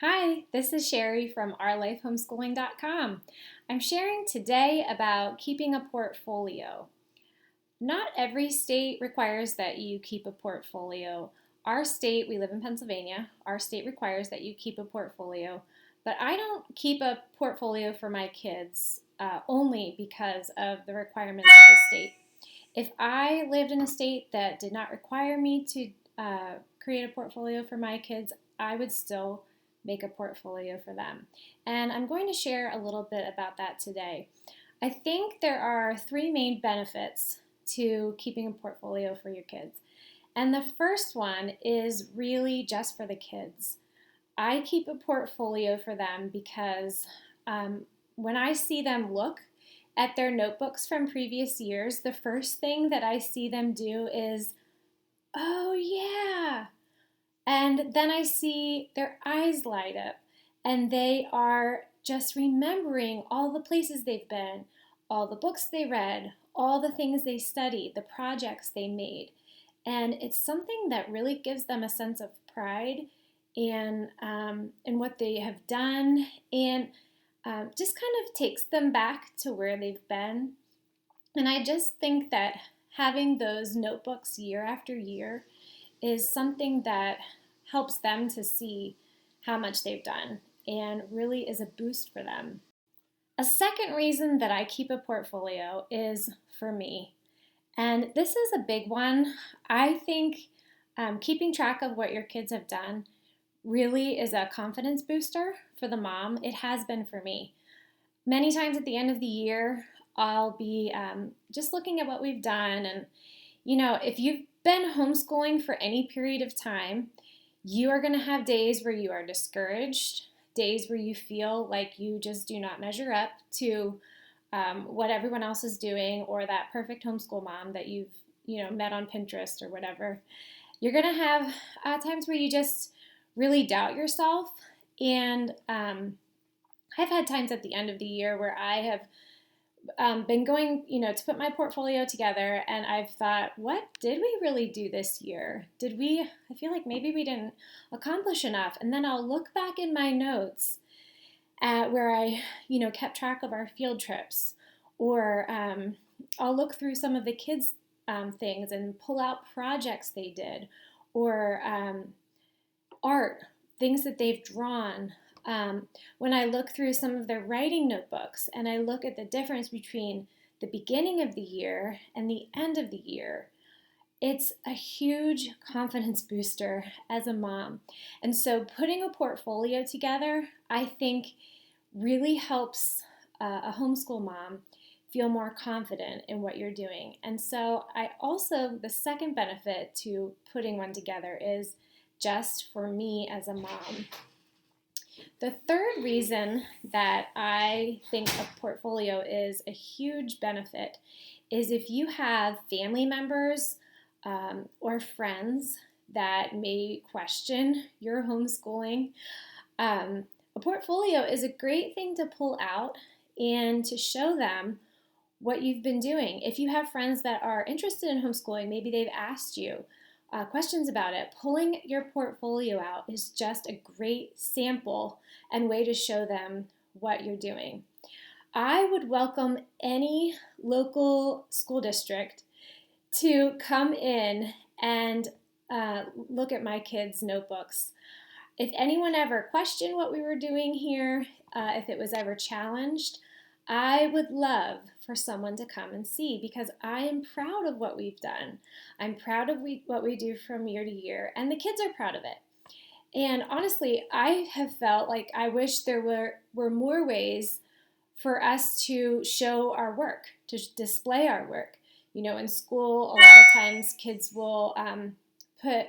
Hi, this is Sherry from OurLifeHomeschooling.com. I'm sharing today about keeping a portfolio. Not every state requires that you keep a portfolio. Our state, we live in Pennsylvania, our state requires that you keep a portfolio, but I don't keep a portfolio for my kids only because of the requirements of the state. If I lived in a state that did not require me to create a portfolio for my kids, I would still make a portfolio for them. And I'm going to share a little bit about that today. I think there are three main benefits to keeping a portfolio for your kids. And the first one is really just for the kids. I keep a portfolio for them because when I see them look at their notebooks from previous years, the first thing that I see them do is, oh yeah. And then I see their eyes light up and they are just remembering all the places they've been, all the books they read, all the things they studied, the projects they made. And it's something that really gives them a sense of pride in what they have done, and just kind of takes them back to where they've been. And I just think that having those notebooks year after year is something that helps them to see how much they've done and really is a boost for them. A second reason that I keep a portfolio is for me. And this is a big one. I think keeping track of what your kids have done really is a confidence booster for the mom. It has been for me. Many times at the end of the year, I'll be just looking at what we've done. And, if you've been homeschooling for any period of time, you are going to have days where you are discouraged, days where you feel like you just do not measure up to what everyone else is doing, or that perfect homeschool mom that you've met on Pinterest or whatever. You're going to have times where you just really doubt yourself. And I've had times at the end of the year where I have been going, to put my portfolio together, and I've thought, what did we really do this year? I feel like maybe we didn't accomplish enough. And then I'll look back in my notes at where I, kept track of our field trips, or I'll look through some of the kids' things and pull out projects they did, or art, things that they've drawn. When I look through some of their writing notebooks and I look at the difference between the beginning of the year and the end of the year, it's a huge confidence booster as a mom. And so putting a portfolio together, I think, really helps a homeschool mom feel more confident in what you're doing. And so the second benefit to putting one together is just for me as a mom. The third reason that I think a portfolio is a huge benefit is if you have family members or friends that may question your homeschooling. A portfolio is a great thing to pull out and to show them what you've been doing. If you have friends that are interested in homeschooling, maybe they've asked you questions about it, pulling your portfolio out is just a great sample and way to show them what you're doing. I would welcome any local school district to come in and look at my kids' notebooks. If anyone ever questioned what we were doing here, if it was ever challenged, I would love for someone to come and see, because I am proud of what we've done. I'm proud of what we do from year to year, and the kids are proud of it. And honestly, I have felt like I wish there were more ways for us to show our work, to display our work. In school, a lot of times kids will put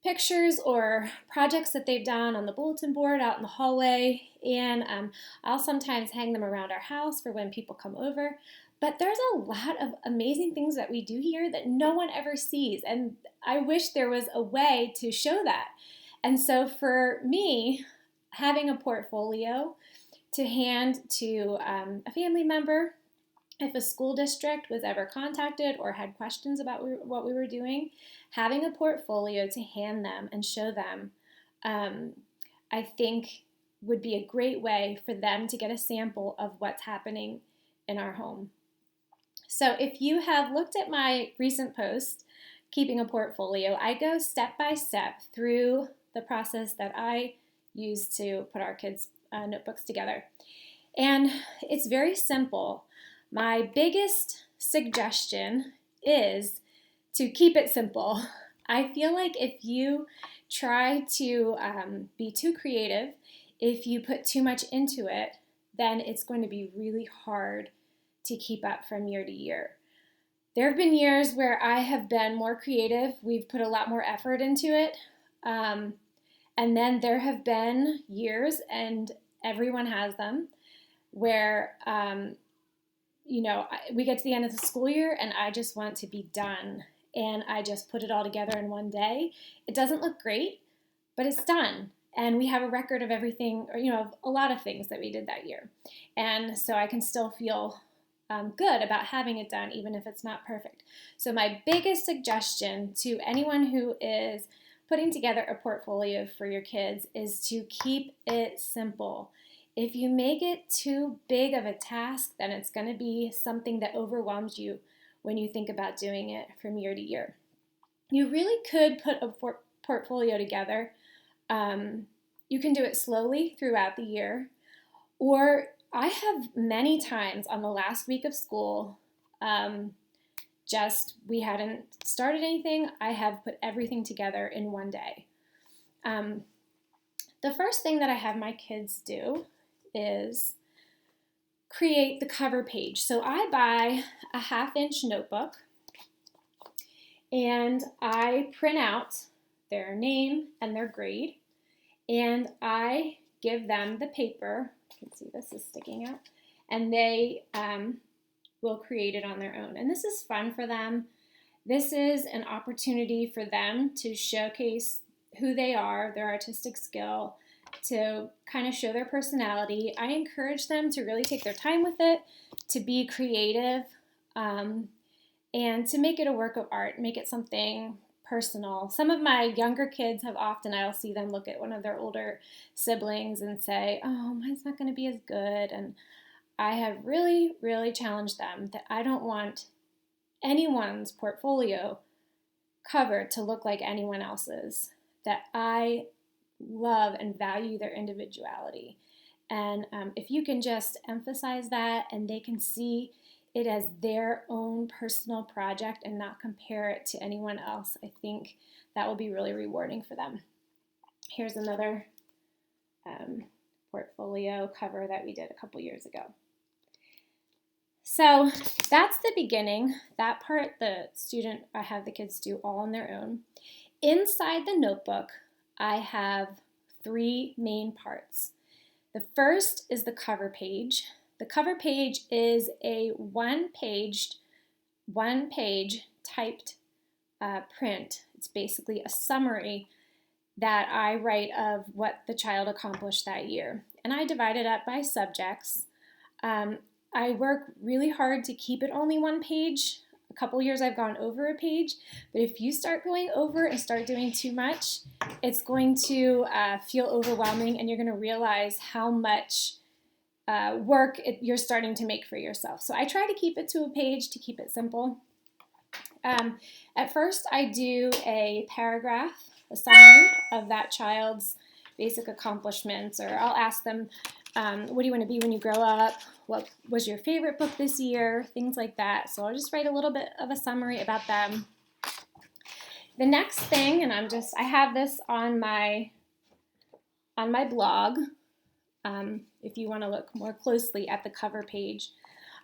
pictures or projects that they've done on the bulletin board out in the hallway, and I'll sometimes hang them around our house for when people come over. But there's a lot of amazing things that we do here that no one ever sees, and I wish there was a way to show that. And so for me, having a portfolio to hand to a family member, if a school district was ever contacted or had questions about what we were doing, having a portfolio to hand them and show them, I think would be a great way for them to get a sample of what's happening in our home. So if you have looked at my recent post, Keeping a Portfolio, I go step by step through the process that I use to put our kids' notebooks together. And it's very simple. My biggest suggestion is to keep it simple. I feel like if you try to be too creative, if you put too much into it, then it's going to be really hard to keep up from year to year. There have been years where I have been more creative. We've put a lot more effort into it. And then there have been years, and everyone has them, where we get to the end of the school year and I just want to be done. And I just put it all together in one day. It doesn't look great, but it's done. And we have a record of everything, or a lot of things that we did that year. And so I can still feel good about having it done, even if it's not perfect. So my biggest suggestion to anyone who is putting together a portfolio for your kids is to keep it simple. If you make it too big of a task, then it's going to be something that overwhelms you when you think about doing it from year to year. You really could put a portfolio together. You can do it slowly throughout the year, or I have many times on the last week of school, we hadn't started anything. I have put everything together in one day. The first thing that I have my kids do is create the cover page. So I buy a 1/2-inch notebook and I print out their name and their grade, and I give them the paper. You can see this is sticking out, and they will create it on their own. And this is fun for them. This is an opportunity for them to showcase who they are, their artistic skill, to kind of show their personality. I encourage them to really take their time with it, to be creative, and to make it a work of art, make it something personal. Some of my younger kids I'll see them look at one of their older siblings and say, oh, mine's not going to be as good. And I have really, really challenged them that I don't want anyone's portfolio cover to look like anyone else's, that I love and value their individuality. And if you can just emphasize that and they can see it as their own personal project and not compare it to anyone else, I think that will be really rewarding for them. Here's another portfolio cover that we did a couple years ago. So that's the beginning. That part, I have the kids do all on their own. Inside the notebook, I have 3 main parts. The first is the cover page. The cover page is a one-page typed print. It's basically a summary that I write of what the child accomplished that year. And I divide it up by subjects. I work really hard to keep it only one page. A couple years I've gone over a page, but if you start going over and start doing too much, it's going to feel overwhelming, and you're going to realize how much work you're starting to make for yourself. So I try to keep it to a page to keep it simple. At first I do a paragraph, a summary of that child's basic accomplishments, or I'll ask them, what do you want to be when you grow up? What was your favorite book this year? Things like that. So I'll just write a little bit of a summary about them. The next thing, and I have this on my blog. If you want to look more closely at the cover page,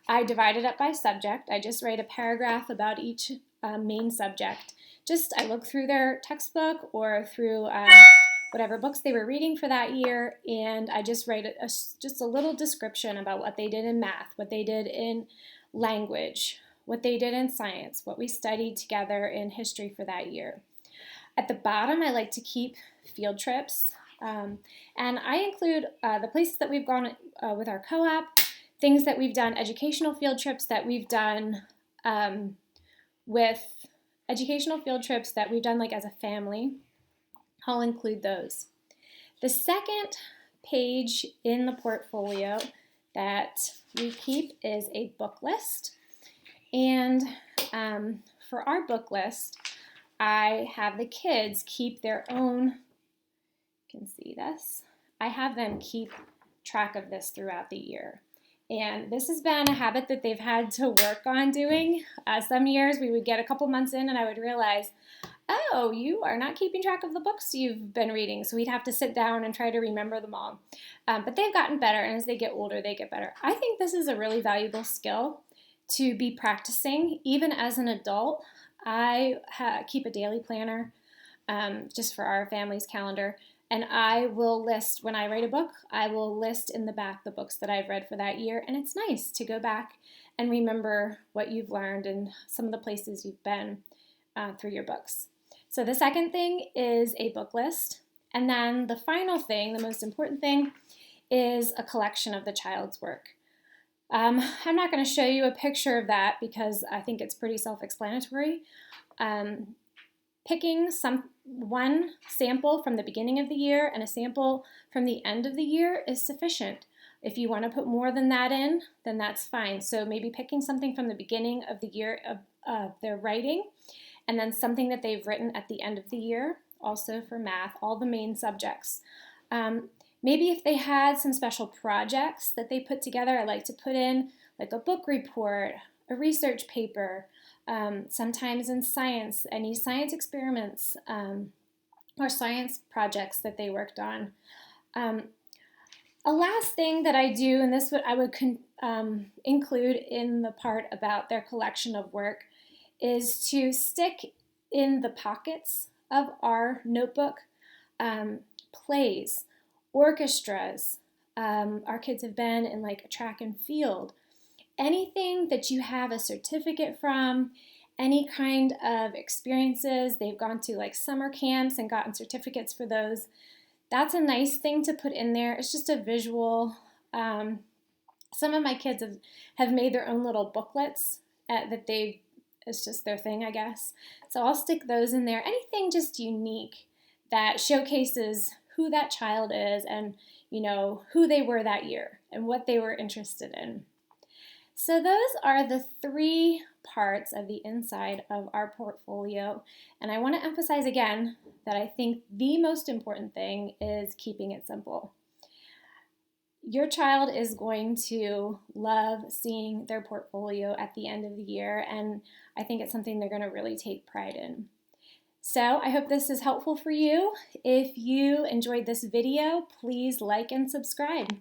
I divide it up by subject. I just write a paragraph about each main subject. I look through their textbook or through whatever books they were reading for that year, and I just write just a little description about what they did in math, what they did in language, what they did in science, what we studied together in history for that year. At the bottom, I like to keep field trips, and I include the places that we've gone with our co-op, things that we've done, educational field trips that we've done like as a family. I'll include those. The second page in the portfolio that we keep is a book list. And for our book list, I have the kids keep their own, you can see this, I have them keep track of this throughout the year. And this has been a habit that they've had to work on doing. Some years we would get a couple months in and I would realize, oh, you are not keeping track of the books you've been reading. So we'd have to sit down and try to remember them all. But they've gotten better, and as they get older, they get better. I think this is a really valuable skill to be practicing. Even as an adult, I keep a daily planner just for our family's calendar. And I will list, when I write a book, I will list in the back the books that I've read for that year. And it's nice to go back and remember what you've learned and some of the places you've been through your books. So the second thing is a book list. And then the final thing, the most important thing, is a collection of the child's work. I'm not going to show you a picture of that because I think it's pretty self-explanatory. Picking one sample from the beginning of the year and a sample from the end of the year is sufficient. If you want to put more than that in, then that's fine. So maybe picking something from the beginning of the year of their writing, and then something that they've written at the end of the year, also for math, all the main subjects. Maybe if they had some special projects that they put together, I like to put in like a book report, a research paper, sometimes in science, any science experiments or science projects that they worked on. A last thing that I do, and this I would include in the part about their collection of work, is to stick in the pockets of our notebook plays, orchestras. Our kids have been in like a track and field. Anything that you have a certificate from, any kind of experiences, they've gone to like summer camps and gotten certificates for those. That's a nice thing to put in there. It's just a visual. Some of my kids have made their own little booklets it's just their thing, I guess. So I'll stick those in there. Anything just unique that showcases who that child is and, you know, who they were that year and what they were interested in. So those are the three parts of the inside of our portfolio. And I want to emphasize again that I think the most important thing is keeping it simple. Your child is going to love seeing their portfolio at the end of the year, and I think it's something they're going to really take pride in. So I hope this is helpful for you. If you enjoyed this video, please like and subscribe.